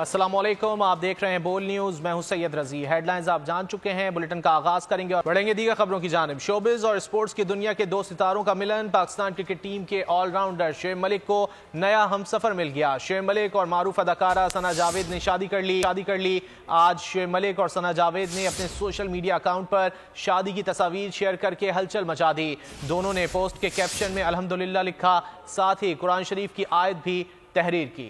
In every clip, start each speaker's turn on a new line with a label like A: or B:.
A: अस्सलाम वालेकुम, आप देख रहे हैं बोल न्यूज़। मैं हूं सैयद रजी। हेडलाइंस आप जान चुके हैं। बुलेटिन का आगाज करेंगे और बढ़ेंगे दीगर खबरों की जानिब। शोबिज और स्पोर्ट्स की दुनिया के दो सितारों का मिलन। पाकिस्तान क्रिकेट टीम के ऑलराउंडर शोएब मलिक को नया हमसफर मिल गया। शोएब मलिक और मारूफ अदाकारा सना जावेद ने शादी कर ली। आज शोएब मलिक और सना जावेद ने अपने सोशल मीडिया अकाउंट पर शादी की तस्वीर शेयर करके हलचल मचा दी। दोनों ने पोस्ट के कैप्शन में अल्हम्दुलिल्लाह लिखा, साथ ही कुरान शरीफ की आयत भी तहरीर की।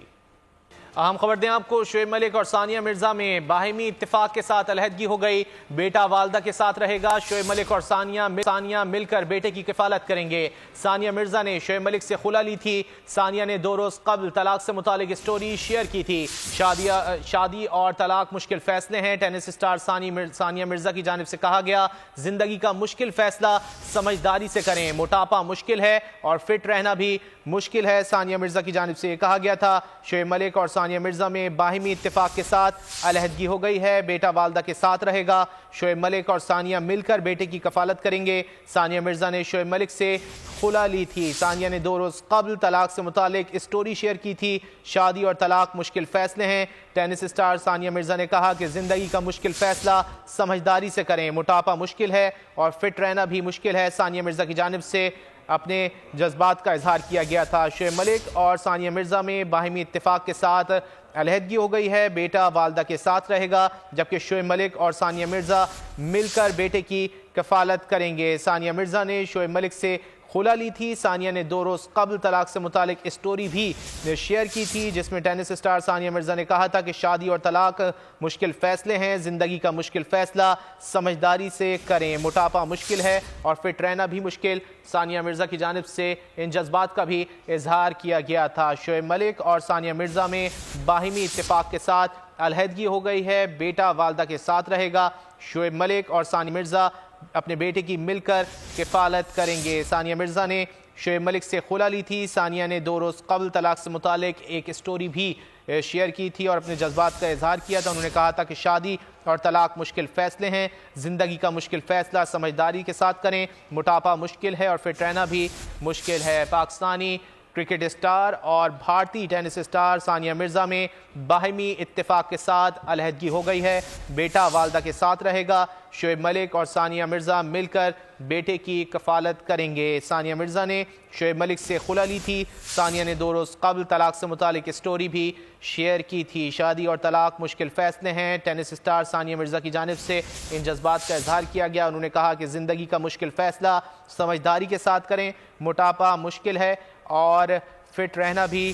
A: अहम खबर दें आपको, शोएब मलिक और सानिया मिर्जा में बाहिमी इत्तेफाक के साथ अलहदगी हो गई। बेटा वालदा के साथ रहेगा। शोएब मलिक और सानिया मिलकर बेटे की किफालत करेंगे। सानिया मिर्जा ने शोएब मलिक से खुला ली थी। सानिया ने 2 रोज कबल तलाक से मुतालिक स्टोरी शेयर की थी। शादी और तलाक मुश्किल फैसले हैं। टेनिस स्टार सानिया मिर्जा की जानिब से कहा गया, जिंदगी का मुश्किल फैसला समझदारी से करें। मोटापा मुश्किल है और फिट रहना भी मुश्किल है। सानिया मिर्जा की जानिब से कहा गया था। शोएब मलिक और सानिया मिर्जा में बाहिमी इत्तेफाक के साथ अलहदगी हो गई है। बेटा वालदा के साथ रहेगा। शोएब मलिक और सानिया मिलकर बेटे की कफालत करेंगे। सानिया मिर्जा ने शोएब मलिक से खुला ली थी। सानिया ने 2 रोज कबल तलाक से मुतालिक स्टोरी शेयर की थी। शादी और तलाक मुश्किल फैसले हैं। टेनिस स्टार सानिया मिर्जा ने कहा कि जिंदगी का मुश्किल फैसला समझदारी से करें। मोटापा मुश्किल है और फिट रहना भी मुश्किल है। सानिया मिर्जा की जानिब से अपने जज्बात का इजहार किया गया था। शोएब मलिक और सानिया मिर्जा में बाहिमी इत्तेफाक के साथ अलहदगी हो गई है। बेटा वालदा के साथ रहेगा, जबकि शोएब मलिक और सानिया मिर्जा मिलकर बेटे की कफालत करेंगे। सानिया मिर्जा ने शोएब मलिक से खुला ली थी। सानिया ने 2 रोज कबल तलाक से मुतालिक स्टोरी भी शेयर की थी, जिसमें टेनिस स्टार सानिया मिर्जा ने कहा था कि शादी और तलाक मुश्किल फैसले हैं। जिंदगी का मुश्किल फैसला समझदारी से करें। मोटापा मुश्किल है और फिट रहना भी मुश्किल। सानिया मिर्जा की जानिब से इन जज्बात का भी इजहार किया गया था। शोएब मलिक और सानिया मिर्जा में बाहिमी इत्तेफाक के साथ अलहदगी हो गई है। बेटा वालदा के साथ रहेगा। शोएब मलिक और सानिया मिर्जा अपने बेटे की मिलकर किफालत करेंगे। सानिया मिर्जा ने शोएब मलिक से खुला ली थी। सानिया ने 2 रोज कबल तलाक से मुतालिक एक स्टोरी भी शेयर की थी और अपने जज्बात का इजहार किया था। उन्होंने कहा था कि शादी और तलाक मुश्किल फैसले हैं। जिंदगी का मुश्किल फैसला समझदारी के साथ करें। मोटापा मुश्किल है और फिट रहना भी मुश्किल है। पाकिस्तानी क्रिकेट स्टार और भारतीय टेनिस स्टार सानिया मिर्जा में बाहिमी इत्तेफाक के साथ अलहदगी हो गई है। बेटा वालदा के साथ रहेगा। शोएब मलिक और सानिया मिर्जा मिलकर बेटे की कफालत करेंगे। सानिया मिर्जा ने शोएब मलिक से खुला ली थी। सानिया ने 2 रोज कबल तलाक से मुतालिक स्टोरी भी शेयर की थी। शादी और तलाक मुश्किल फैसले हैं। टेनिस स्टार सानिया मिर्जा की जानिब से इन जज्बात का इजहार किया गया। उन्होंने कहा कि ज़िंदगी का मुश्किल फैसला समझदारी के साथ करें। मोटापा मुश्किल है और फिट रहना भी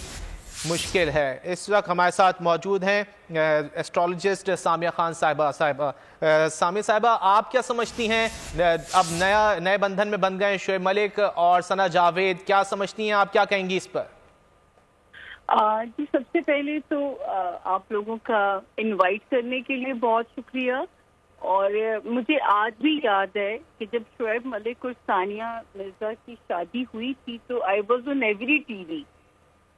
A: मुश्किल है। इस वक्त हमारे साथ मौजूद हैं एस्ट्रोलॉजिस्ट सामिया खान साहिबा। सामिया साहिबा, आप क्या समझती हैं, अब नए बंधन में बन गए शोएब मलिक और सना जावेद, क्या समझती हैं आप, क्या कहेंगी इस पर?
B: जी, सबसे पहले तो आप लोगों का इनवाइट करने के लिए बहुत शुक्रिया। और मुझे आज भी याद है कि जब शोएब मलिक और सानिया मिर्जा की शादी हुई थी तो I was on every TV,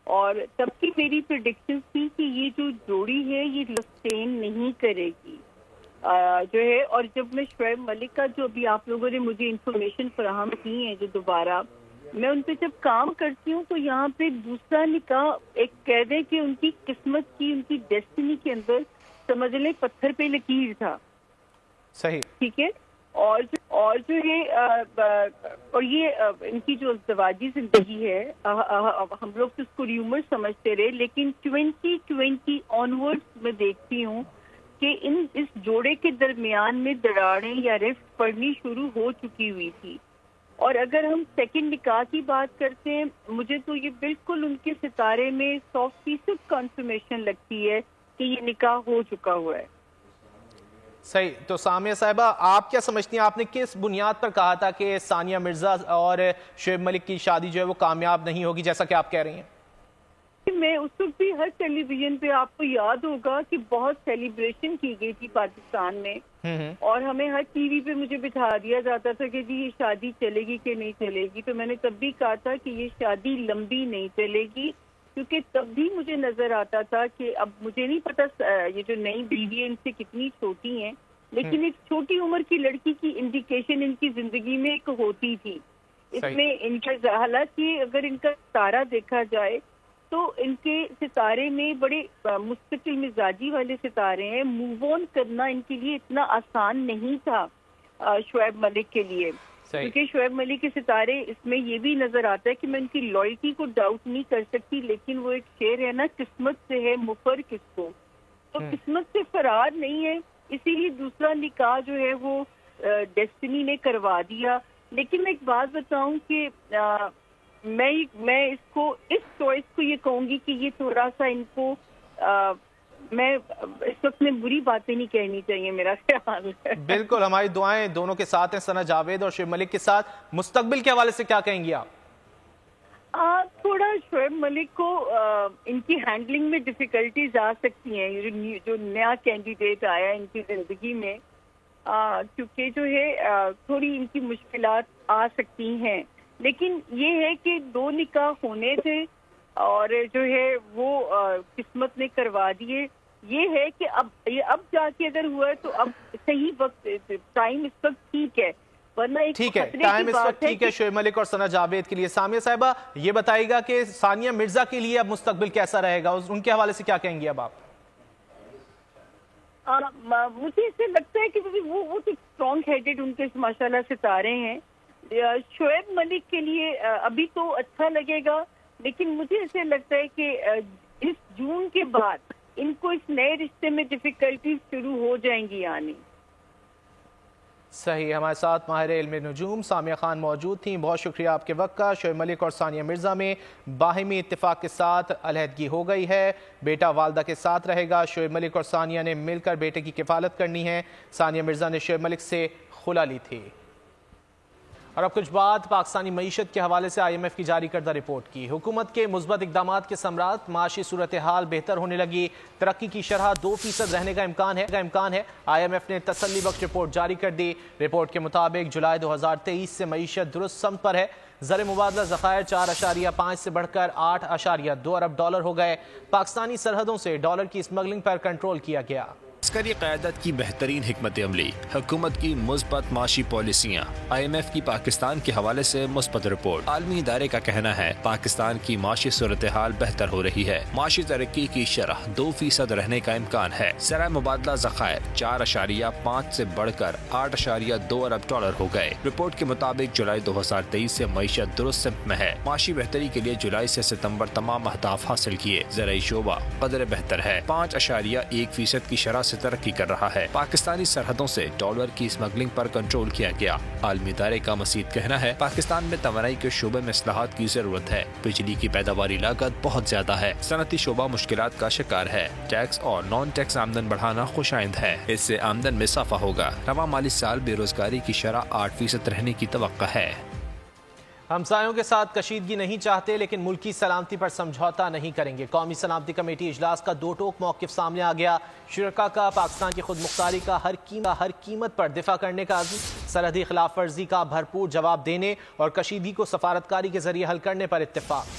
B: और तब की मेरी प्रेडिक्शन थी कि ये जो जोड़ी है ये सस्टेन नहीं करेगी जो है। और जब मैं शोएब मलिक का, जो अभी आप लोगों ने मुझे इंफॉर्मेशन फराहम की है, जो दोबारा मैं उन पे जब काम करती हूँ तो यहाँ पे दूसरा निकाह एक कह दें कि उनकी किस्मत की, उनकी डेस्टिनी के अंदर समझ लें पत्थर पे लकीर था।
A: सही, ठीक है।
B: और जो है और ये इनकी जो ज़वाजी जिंदगी है, हम लोग तो उसको र्यूमर समझते रहे, लेकिन 2020 ऑनवर्ड्स में देखती हूँ कि इस जोड़े के दरमियान में दरारें या रिफ्ट पड़नी शुरू हो चुकी हुई थी। और अगर हम सेकंड निकाह की बात करते हैं, मुझे तो ये बिल्कुल उनके सितारे में 100% कंफर्मेशन लगती है कि ये निकाह हो चुका हुआ है।
A: सही। तो सामिया साहिबा, आप क्या समझती हैं, आपने किस बुनियाद पर कहा था कि सानिया मिर्जा और शोएब मलिक की शादी जो है वो कामयाब नहीं होगी, जैसा कि आप कह रही हैं?
B: मैं उस वक्त भी हर टेलीविजन पे, आपको याद होगा कि बहुत सेलिब्रेशन की गई थी पाकिस्तान में, और हमें हर टीवी पे मुझे बिठा दिया जाता था कि जी ये शादी चलेगी कि नहीं चलेगी। तो मैंने तब भी कहा था कि ये शादी लंबी नहीं चलेगी, क्योंकि तब भी मुझे नजर आता था कि, अब मुझे नहीं पता ये जो नई बीवी है इनसे कितनी छोटी हैं, लेकिन एक छोटी उम्र की लड़की की इंडिकेशन इनकी जिंदगी में एक होती थी। इसमें इनका, हालांकि अगर इनका तारा देखा जाए تو ان کے ستارے میں بڑے مستقل مزاجی والے ستارے ہیں. موو آن کرنا ان کے لیے اتنا آسان نہیں تھا شعیب ملک کے لیے, کیونکہ شعیب ملک کے ستارے اس میں یہ بھی نظر آتا ہے کہ میں ان کی لائلٹی کو ڈاؤٹ نہیں کر سکتی, لیکن وہ ایک شعر ہے نا, قسمت سے ہے مفر کس کو, تو قسمت سے فرار نہیں ہے, اسی لیے دوسرا نکاح جو ہے وہ ڈیسٹنی نے کروا دیا. لیکن میں ایک بات بتاؤں کہ میں اس چوائس کو یہ کہوں گی کہ یہ تھوڑا سا ان کو میں اس وقت میں بری باتیں نہیں کہنی چاہیے, میرا خیال ہے.
A: بالکل, ہماری دعائیں دونوں کے ساتھ ہیں, ثنا جاوید اور شعیب ملک کے ساتھ. مستقبل کے حوالے سے کیا کہیں گی آپ؟
B: تھوڑا شعیب ملک کو ان کی ہینڈلنگ میں ڈیفیکلٹیز آ سکتی ہیں, جو نیا کینڈیڈیٹ آیا ان کی زندگی میں, کیونکہ جو ہے تھوڑی ان کی مشکلات آ سکتی ہیں. لیکن یہ ہے کہ 2 نکاح ہونے تھے اور جو ہے وہ قسمت نے کروا دیے. یہ ہے کہ اب جا کے اگر ہوا ہے تو اب صحیح وقت, ٹائم اس وقت ٹھیک ہے, ورنہ ایک
A: ٹھیک ہے, ٹائم اس وقت ٹھیک ہے شعیب ملک اور ثنا جاوید کے لیے. سامیہ صاحبہ یہ بتائیے گا کہ ثانیہ مرزا کے لیے اب مستقبل کیسا رہے گا, ان کے حوالے سے کیا کہیں گی اب آپ؟
B: مجھے اسے لگتا ہے کہ وہ اسٹرانگ ہیڈڈ ان کے ماشاءاللہ ستارے ہیں. شعیب ملک کے لیے ابھی تو اچھا لگے گا, لیکن مجھے ایسے لگتا ہے کہ اس جون کے بعد ان کو اس نئے رشتے میں ڈیفیکلٹیز شروع ہو جائیں گی آنی.
A: صحیح, ہمارے ساتھ ماہر علم نجوم سامیہ خان موجود تھیں, بہت شکریہ آپ کے وقت کا. شعیب ملک اور ثانیہ مرزا میں باہمی اتفاق کے ساتھ علیحدگی ہو گئی ہے, بیٹا والدہ کے ساتھ رہے گا. شعیب ملک اور ثانیہ نے مل کر بیٹے کی کفالت کرنی ہے. ثانیہ مرزا نے شعیب ملک سے خلا لی تھی. اور اب کچھ بات پاکستانی معیشت کے حوالے سے IMF کی جاری کردہ رپورٹ کی. حکومت کے مثبت اقدامات کے ثمرات, معاشی صورتحال بہتر ہونے لگی, ترقی کی شرح 2% رہنے کا امکان ہے. IMF نے تسلی بخش رپورٹ جاری کر دی. رپورٹ کے مطابق جولائی 2023 سے معیشت درست سمت پر ہے. زر مبادلہ ذخائر 4.5 سے بڑھ کر 8.2 ارب ڈالر ہو گئے. پاکستانی سرحدوں سے ڈالر کی اسمگلنگ پر کنٹرول کیا گیا.
C: عسکری قیادت کی بہترین حکمت عملی, حکومت کی مثبت معاشی پالیسیاں, IMF کی پاکستان کے حوالے سے مثبت رپورٹ. عالمی ادارے کا کہنا ہے پاکستان کی معاشی صورتحال بہتر ہو رہی ہے. معاشی ترقی کی شرح 2% رہنے کا امکان ہے. زر مبادلہ ذخائر 4.5 سے بڑھ کر 8.2 ارب ڈالر ہو گئے. رپورٹ کے مطابق جولائی 2023 سے معیشت درست سمت میں ہے. معاشی بہتری کے لیے جولائی سے ستمبر تمام اہداف حاصل کیے. زرعی شعبہ قدر بہتر ہے, 5.1% کی شرح سے ترقی کر رہا ہے. پاکستانی سرحدوں سے ڈالر کی اسمگلنگ پر کنٹرول کیا گیا. عالمی ادارے کا مزید کہنا ہے پاکستان میں توانائی کے شعبے میں اصلاحات کی ضرورت ہے. بجلی کی پیداواری لاگت بہت زیادہ ہے. صنعتی شعبہ مشکلات کا شکار ہے. ٹیکس اور نان ٹیکس آمدن بڑھانا خوش آئند ہے, اس سے آمدن میں اضافہ ہوگا. رواں مالی سال بے روزگاری کی شرح 8% رہنے کی توقع ہے.
A: ہمسایوں کے ساتھ کشیدگی نہیں چاہتے, لیکن ملکی سلامتی پر سمجھوتا نہیں کریں گے. قومی سلامتی کمیٹی اجلاس کا 2 ٹوک موقف سامنے آ گیا. شرکاء کا پاکستان کی خود مختاری کا ہر قیمت پر دفاع کرنے کا عزم, سرحدی خلاف ورزی کا بھرپور جواب دینے اور کشیدگی کو سفارتکاری کے ذریعے حل کرنے پر اتفاق.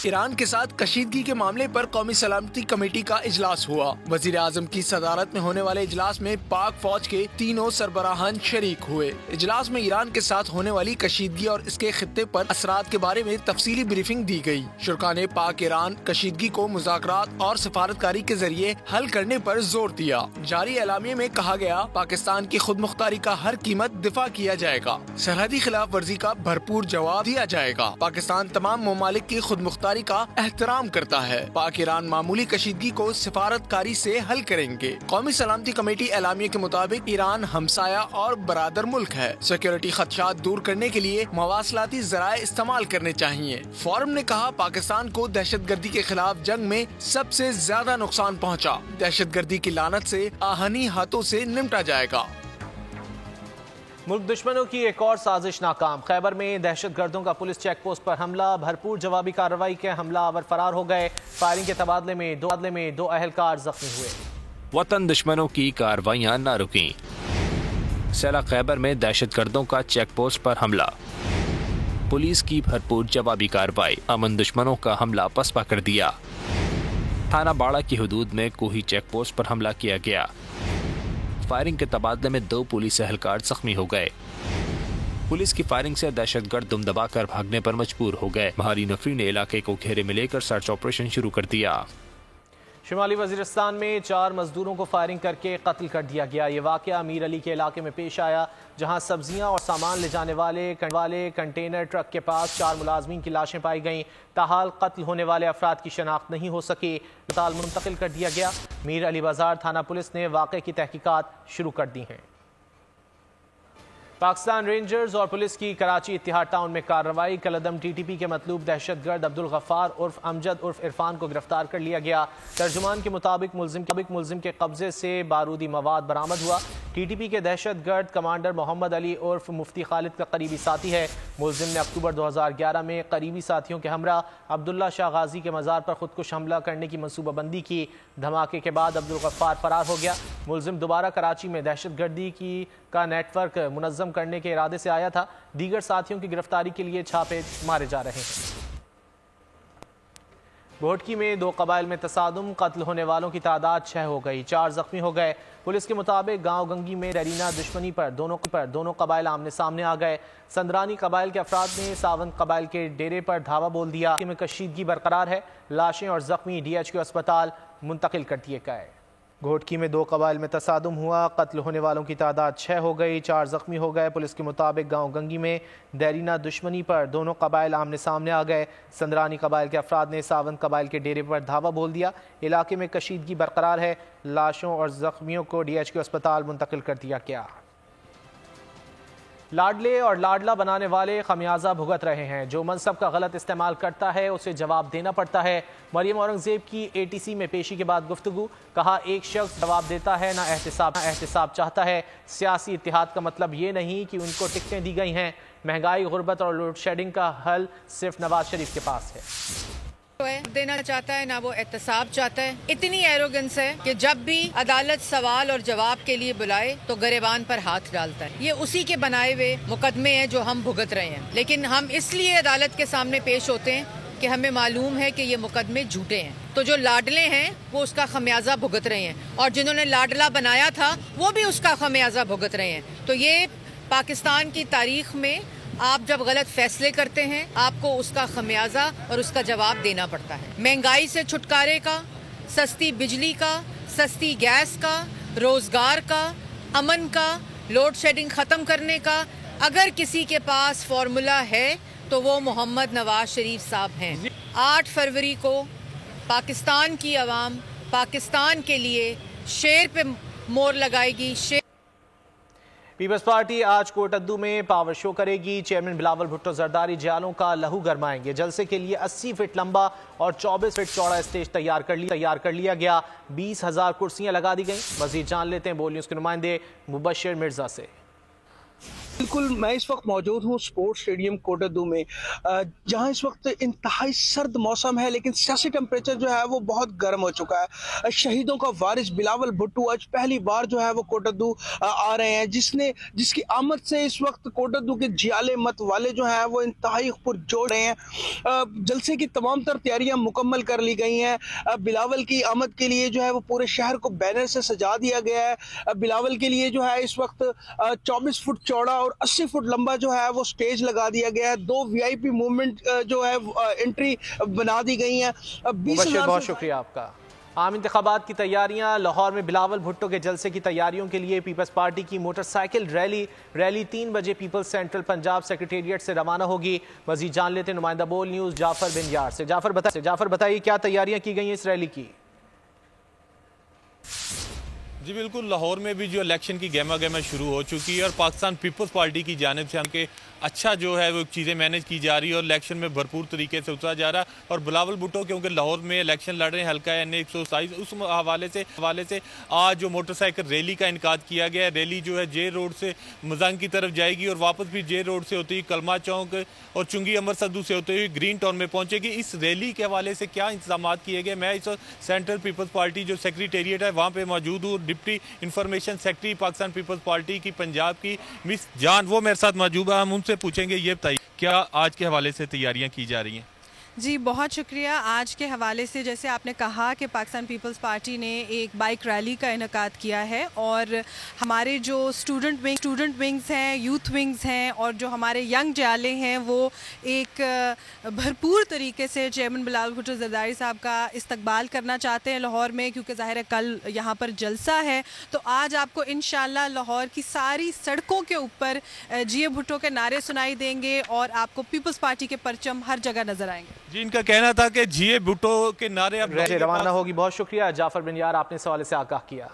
D: ایران کے ساتھ کشیدگی کے معاملے پر قومی سلامتی کمیٹی کا اجلاس ہوا. وزیر اعظم کی صدارت میں ہونے والے اجلاس میں پاک فوج کے تینوں سربراہان شریک ہوئے. اجلاس میں ایران کے ساتھ ہونے والی کشیدگی اور اس کے خطے پر اثرات کے بارے میں تفصیلی بریفنگ دی گئی. شرکاء نے پاک ایران کشیدگی کو مذاکرات اور سفارتکاری کے ذریعے حل کرنے پر زور دیا. جاری اعلامیے میں کہا گیا پاکستان کی خود مختاری کا ہر قیمت دفاع کیا جائے گا. سرحدی خلاف ورزی کا بھرپور جواب دیا جائے گا. پاکستان تمام ممالک کی خود مختاری کا احترام کرتا ہے. پاک ایران معمولی کشیدگی کو سفارتکاری سے حل کریں گے. قومی سلامتی کمیٹی اعلامیے کے مطابق ایران ہمسایہ اور برادر ملک ہے. سیکیورٹی خدشات دور کرنے کے لیے مواصلاتی ذرائع استعمال کرنے چاہیے. فورم نے کہا پاکستان کو دہشت گردی کے خلاف جنگ میں سب سے زیادہ نقصان پہنچا. دہشت گردی کی لعنت سے آہنی ہاتھوں سے نمٹا جائے گا.
A: ملک دشمنوں کی ایک اور سازش ناکام. خیبر میں دہشت گردوں کا پولیس چیک پوسٹ پر حملہ, بھرپور جوابی کارروائی کے حملہ آور فرار ہو گئے. فائرنگ کے تبادلے میں 2 اہلکار زخمی ہوئے.
C: وطن دشمنوں کی کارروائیاں نہ رکیں. ضلع خیبر میں دہشت گردوں کا چیک پوسٹ پر حملہ, پولیس کی بھرپور جوابی کارروائی, امن دشمنوں کا حملہ پسپا کر دیا. تھانہ باڑہ کی حدود میں کوہی چیک پوسٹ پر حملہ کیا گیا. فائرنگ کے تبادلے میں 2 پولیس اہلکار زخمی ہو گئے. पुलिस की फायरिंग से दहशतगर्द दुम दबा कर भागने पर मजबूर हो गए। भारी नफरी ने इलाके को घेरे में लेकर सर्च ऑपरेशन शुरू कर दिया।
A: शुमाली वजीरिस्तान में 4 मजदूरों को फायरिंग करके कत्ल कर दिया गया। ये वाक़या मीर अली के इलाके में पेश आया, जहां सब्जियां और सामान ले जाने वाले कंटेनर ट्रक के पास 4 मुलाजमीन की लाशें पाई गईं। ताहाल कत्ल होने वाले अफराद की शनाख्त नहीं हो सकी। अस्पताल मुंतकिल कर दिया गया। मीर अली बाजार थाना पुलिस ने वाक़े की तहकीकात शुरू कर दी हैं। पाकिस्तान रेंजर्स और पुलिस की कराची इत्तिहाद टाउन में कार्रवाई। कलदम टीटीपी के मतलूब दहशतगर्द अब्दुल गफ्फार उर्फ अमजद उर्फ इरफान को गिरफ्तार कर लिया गया। तर्जुमान के मुताबिक मुलजिम के कब्जे से बारूदी मवाद बरामद हुआ। टीटीपी के दहशतगर्द कमांडर मोहम्मद अली उर्फ मुफ्ती खालिद का करीबी साथी है। मुलजिम ने अक्टूबर 2011 में करीबी साथियों के हमरा अब्दुल्ला शाह गाजी के मज़ार पर खुदकुश हमला करने की मनसूबाबंदी की। धमाके के बाद अब्दुल गफ्फार फरार हो गया। मुलजिम दोबारा कराची में दहशतगर्दी का नेटवर्क मुनज़्ज़म करने के इरादे से आया था। दीगर साथियों की गिरफ्तारी के लिए छापे मारे जा रहे हैं। घोटकी में 2 कबाइल में तसादुम, कत्ल होने वालों की तादाद 6 हो गई, 4 जख्मी हो गए। पुलिस के मुताबिक गांव गंगी में दरीना दुश्मनी पर दोनों कबाइल आमने सामने आ गए। संदरानी कबाइल के अफराद ने सावंत कबाइल के डेरे पर धावा बोल दिया। में कशीदगी बरकरार है। लाशें और जख्मी DHQ अस्पताल मुंतकिल कर दिए गए। घोटकी में 2 कबाइल में तसादुम हुआ, कत्ल होने वालों की तादाद 6 हो गई, 4 जख्मी हो गए। पुलिस के मुताबिक गांव गंगी में दरीना दुश्मनी पर दोनों कबाइल आमने सामने आ गए। संदरानी कबाइल के अफराद ने सावंत कबाइल के डेरे पर धावा बोल दिया। इलाके में कशीदगी बरकरार है। लाशों और जख्मियों को DHQ अस्पताल मुंतकिल कर दिया गया। लाडले और लाडला बनाने वाले खमियाजा भुगत रहे हैं। जो मनसब का गलत इस्तेमाल करता है उसे जवाब देना पड़ता है। मरियम औरंगजेब की ATC में पेशी के बाद गुफ्तगू। कहा, एक शख्स जवाब देता है ना एहतिसाब चाहता है। सियासी इत्तिहाद का मतलब ये नहीं कि उनको टिकटें दी गई हैं। महंगाई, गुर्बत और लोड शेडिंग का हल सिर्फ नवाज शरीफ के पास है।
E: देना चाहता है ना वो एहतसाब चाहता है। इतनी एरोगेंस है कि जब भी अदालत सवाल और जवाब के लिए बुलाए तो गरेबान पर हाथ डालता है। ये उसी के बनाए हुए मुकदमे हैं जो हम भुगत रहे हैं। लेकिन हम इसलिए अदालत के सामने पेश होते हैं कि हमें मालूम है कि ये मुकदमे झूठे हैं। तो जो लाडले हैं वो उसका खमियाजा भुगत रहे हैं और जिन्होंने लाडला बनाया था वो भी उसका खमियाजा भुगत रहे हैं। तो ये पाकिस्तान की तारीख में आप जब गलत फैसले करते हैं आपको उसका खमियाजा और उसका जवाब देना पड़ता है। महंगाई से छुटकारे का, सस्ती बिजली का, सस्ती गैस का, रोजगार का, अमन का, लोड शेडिंग खत्म करने का अगर किसी के पास फॉर्मूला है तो वो मोहम्मद नवाज शरीफ साहब हैं। 8 फरवरी को पाकिस्तान की आवाम पाकिस्तान के लिए शेर पे मोर लगाएगी।
A: पीपल्स पार्टी आज कोटद्दू में पावर शो करेगी। चेयरमैन बिलावल भुट्टो जरदारी जियालों का लहू गरमाएंगे। जलसे के लिए 80 फीट लंबा और 24 फीट चौड़ा स्टेज तैयार कर लिया गया। 20,000 कुर्सियां लगा दी गईं। मजीद जान लेते हैं बोल न्यूज़ के नुमाइंदे मुबशिर मिर्जा से।
F: बिल्कुल, मैं इस वक्त मौजूद हूँ स्पोर्ट्स स्टेडियम कोटद्दू में, जहाँ इस वक्त इंतहाई सर्द मौसम है लेकिन सियासी टेम्परेचर जो है वो बहुत गर्म हो चुका है। शहीदों का वारिस बिलावल भुट्टो आज पहली बार जो है वो कोटद्दू आ रहे हैं, जिसकी आमद से इस वक्त कोटद्दू के जियाले मत वाले जो हैं वो इंतहाई पुरजोर रहे हैं। जलसे की तमाम तर तैयारियां मुकम्मल कर ली गई हैं। बिलावल की आमद के लिए जो है वो पूरे शहर को बैनर से सजा दिया गया है। बिलावल के लिए जो है इस वक्त 24 फुट चौड़ा और 80 फुट लंबा जो है वो स्टेज लगा दिया गया है। 2 VIP मूवमेंट जो है एंट्री बना दी गई है। 20,000
A: बहुत शुक्रिया आपका। आम इंतखाबात की तैयारियां। लाहौर में बिलावल भुट्टो के जलसे की तैयारियों के लिए पीपल्स पार्टी की मोटरसाइकिल रैली 3 बजे पीपल्स सेंट्रल पंजाब सेक्रेटेरिएट से रवाना होगी। मजीद जान लेते हैं नुमाइंदा बोल न्यूज़ जाफर बिन यार से। जाफर बताइए क्या तैयारियां की गई हैं इस रैली की?
G: जी बिल्कुल, लाहौर में भी जो इलेक्शन की गहमा शुरू हो चुकी है और पाकिस्तान पीपल्स पार्टी की जानिब से हमके अच्छा जो है वो चीज़ें मैनेज की जा रही है और इलेक्शन में भरपूर तरीके से उतरा जा रहा है। और बिलावल भुट्टो क्योंकि लाहौर में इलेक्शन लड़ रहे हैं, हल्का NA 127, उस हवाले से आज जो मोटरसाइकिल रैली का इनकाद किया गया है। रैली जो है जे रोड से मजांग की तरफ जाएगी और वापस भी जे रोड से होती हुई कलमा चौक और चुंगी अमर सद्दू से होते हुए ग्रीन टाउन में पहुंचेगी। इस रैली के हवाले से क्या इंतजाम किए गए, मैं इस सेंट्रल पीपल्स पार्टी जो सेक्रेटेरिएट है वहाँ पर मौजूद हूँ। Deputy information secretary Pakistan people's party की पंजाब की मिस जान वो मेरे साथ मौजूद है। हम उनसे पूछेंगे, ये बताइए क्या आज के हवाले से तैयारियां की जा रही हैं?
H: जी बहुत शुक्रिया। आज के हवाले से जैसे आपने कहा कि पाकिस्तान पीपल्स पार्टी ने एक बाइक रैली का इनेकाद किया है और हमारे जो स्टूडेंट विंग्स हैं, यूथ विंग्स हैं और जो हमारे यंग जाले हैं वो एक भरपूर तरीके से चेयरमैन बिलावल भुट्टो ज़रदारी साहब का इस्तकबाल करना चाहते हैं लाहौर में, क्योंकि ज़ाहिर है कल यहाँ पर जलसा है। तो आज आपको इंशाल्लाह लाहौर की सारी सड़कों के ऊपर जी भुट्टो के नारे सुनाई देंगे और आपको पीपल्स पार्टी के परचम हर जगह नजर आएंगे।
G: जी, इनका कहना था कि जीए भुट्टो के नारे अब
A: रवाना होगी। बहुत शुक्रिया जाफर बिन यार, आपने इस हवाले से आगाह किया।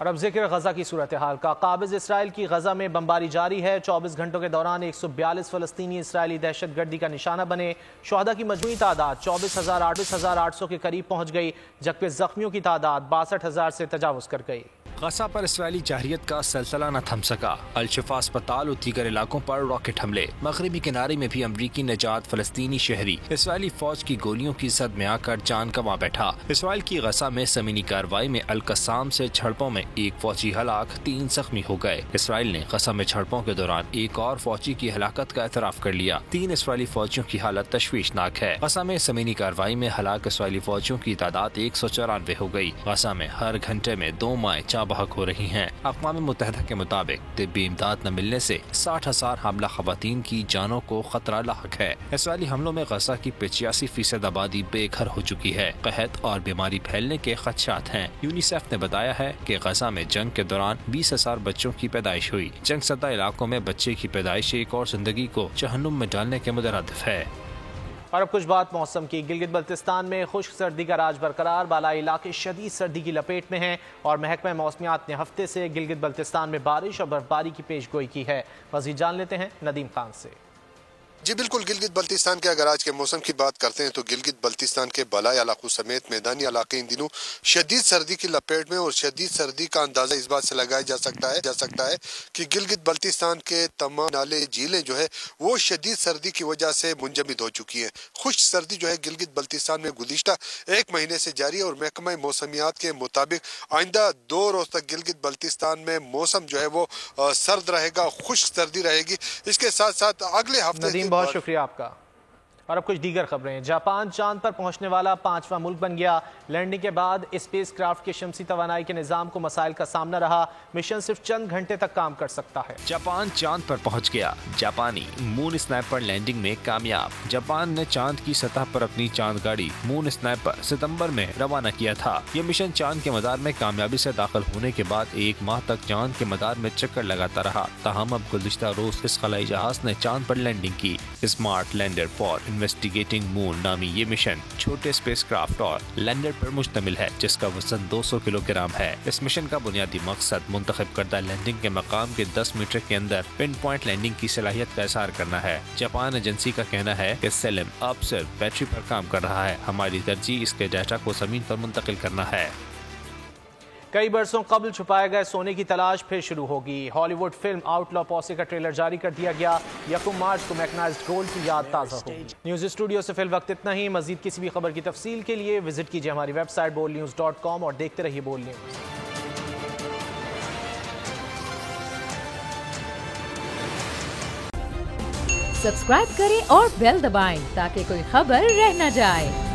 A: और अब जिक्र गजा की सूरत हाल का। काबिज इसराइल की गजा में बमबारी जारी है। 24 घंटों के दौरान 142 फलस्तीनी इसराइली दहशतगर्दी का निशाना बने। शुहदा की मजमूई तादाद 24,800 के करीब पहुंच गई, जबकि जख्मियों की तादाद 62,000 से तजावुज कर गई।
C: गजा पर इसराइली जाहिरियत का सिलसिला न थम सका। अल-शिफा अस्पताल और दीगर इलाकों पर रॉकेट हमले। मगरबी किनारे में भी अमरीकी निजात फलस्तीनी शहरी इसराइली फौज की गोलियों की जद में आकर जान गंवा बैठा। इसराइल की गजा में ज़मीनी कार्रवाई में अल-कसाम से झड़पों में एक फौजी हलाक, 3 जख्मी हो गए। इसराइल ने गजा में झड़पों के दौरान एक और फौजी की हलाकत का एतराफ कर लिया। 3 इसराइली फौजियों की हालत तशवीशनाक है। गजा में ज़मीनी कार्रवाई में हलाक इसराइली फौजियों की तादाद 194 हो गई। गजा में हर घंटे में 2 माएँ बहक हो रही हैं। अक़वाम मुत्तहिदा के मुताबिक तिब्बी इमदाद न मिलने से 60,000 हामला खवातीन की जानों को खतरा लाहक है। इसराइली हमलों में गजा की 85% आबादी बेघर हो चुकी है। कहत और बीमारी फैलने के खदशात हैं। यूनिसेफ ने बताया है कि गजा में जंग के दौरान 20,000 बच्चों की पैदाइश हुई। जंग सदा इलाकों में बच्चे की पैदाइश एक और जिंदगी को जहन्नुम में डालने के मुतरद्दिफ है।
A: और अब कुछ बात मौसम की। गिलगित बल्तिस्तान में खुश्क सर्दी का राज बरकरार। बालाई इलाके शदीद सर्दी की लपेट में हैं और महकमा मौसमियात ने हफ्ते से गिलगित बल्तिस्तान में बारिश और बर्फबारी की पेशगोई की है। मज़ीद जान लेते हैं नदीम खान से।
I: जी बिल्कुल, गिलगित बल्तिस्तान के अगर आज के मौसम की बात करते हैं तो गिलगित बल्तिस्तान के बालाई इलाकों समेत मैदानी इलाके इन दिनों शदीद सर्दी की लपेट में और शदीद सर्दी का अंदाजा इस बात से लगाया जा सकता है कि गिलगित बल्तिस्तान के तमाम नाले झीलें जो है वो शदीद सर्दी की वजह से मुंजमद हो चुकी है। खुश्क सर्दी जो है गिलगित बल्तिस्तान में गुज़िश्ता 1 महीने से जारी है और महकमा मौसमियात के मुताबिक आइंदा 2 रोज तक गिलगित बल्तिस्तान में मौसम जो है वो सर्द रहेगा, खुश्क सर्दी रहेगी। इसके साथ साथ अगले हफ्ते
A: बहुत शुक्रिया आपका। और अब कुछ दीगर खबरें। जापान चांद पर पहुंचने वाला 5वां मुल्क बन गया। लैंडिंग के बाद स्पेस क्राफ्ट के शमसी तवानाई के निजाम को मसाइल का सामना रहा। मिशन सिर्फ चंद घंटे तक काम कर सकता है।
C: जापान चांद पर पहुंच गया। जापानी मून स्नाइपर लैंडिंग में कामयाब। जापान ने चांद की सतह पर अपनी चांद गाड़ी मून स्नाइपर सितंबर में रवाना किया था। ये मिशन चांद के मदार में कामयाबी से दाखिल होने के बाद 1 माह तक चांद के मदार में चक्कर लगाता रहा। ताहम अब गुज़िश्ता रोज इस खलाई जहाज ने चांद पर लैंडिंग की। Smart lander for investigating moon नामी ये मिशन छोटे स्पेसक्राफ्ट और लैंडर पर मुश्तमिल है, जिसका वजन 200 किलोग्राम है। इस मिशन का बुनियादी मकसद मुंतखब करदा लैंडिंग के मकाम के 10 मीटर के अंदर पिन पॉइंट लैंडिंग की सलाहियत का इज़हार करना है। जापान एजेंसी का कहना है कि सेलम अब सिर्फ बैटरी पर काम कर रहा है। हमारी तरजीह इसके डाटा को जमीन पर मुंतकिल करना है।
A: कई बरसों कबल छुपाए गए सोने की तलाश फिर शुरू होगी। हॉलीवुड फिल्म आउटलॉ पॉसे का ट्रेलर जारी कर दिया गया। 1 मार्च को मैग्नाइज्ड गोल्ड की याद ताज़ा होगी। न्यूज़ स्टूडियो से फिल वक्त इतना ही। मजीद किसी भी खबर की तफसील के लिए विजिट कीजिए हमारी वेबसाइट bolnews.com और देखते रहिए बोल न्यूज़।
J: सब्सक्राइब करें और बेल दबाएं ताकि कोई खबर रह न जाए।